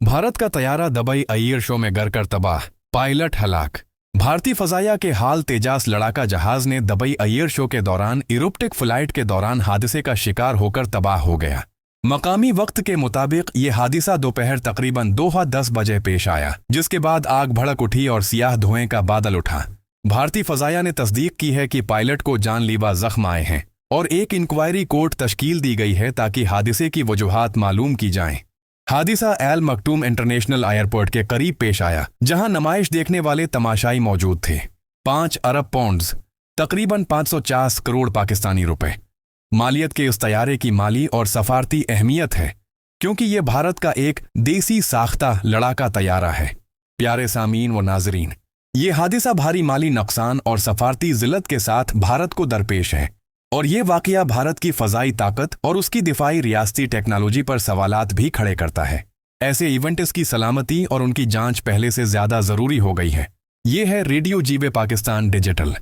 भारत का तैयारा Dubai air show में गिरकर तबाह, पायलट हलाक। भारतीय फजाया के हाल तेजास लड़ाका जहाज ने दुबई एयर शो के दौरान इरुप्टिक फ्लाइट के दौरान हादसे का शिकार होकर तबाह हो गया। मकामी वक्त के मुताबिक ये हादसा दोपहर तकरीबन 2:10 बजे पेश आया, जिसके बाद आग भड़क उठी और सियाह धुएं का बादल उठा। भारतीय फजाया ने तस्दीक की है कि पायलट को जानलेवा जख्म आए हैं और एक इंक्वायरी कोर्ट तश्कील दी गई है ताकि हादसे की वजूहात मालूम की जाएं। हादिसा एल मकटूम इंटरनेशनल एयरपोर्ट के करीब पेश आया, जहां नमाइश देखने वाले तमाशाई मौजूद थे। 5 अरब पाउंड्स तकरीबन 550 करोड़ पाकिस्तानी रुपए मालियत के इस तैयारे की माली और सफारती अहमियत है, क्योंकि ये भारत का एक देसी साख्ता लड़ाका तैयारा है। प्यारे सामीन व नाजरीन, ये हादिसा भारी माली नुकसान और सफारती जिल्लत के साथ भारत को दरपेश है, और ये वाकया भारत की फ़ज़ाई ताकत और उसकी दिफाई रियासती टेक्नोलॉजी पर सवालात भी खड़े करता है। ऐसे इवेंट्स की सलामती और उनकी जांच पहले से ज़्यादा ज़रूरी हो गई है। ये है रेडियो जीवे पाकिस्तान डिजिटल।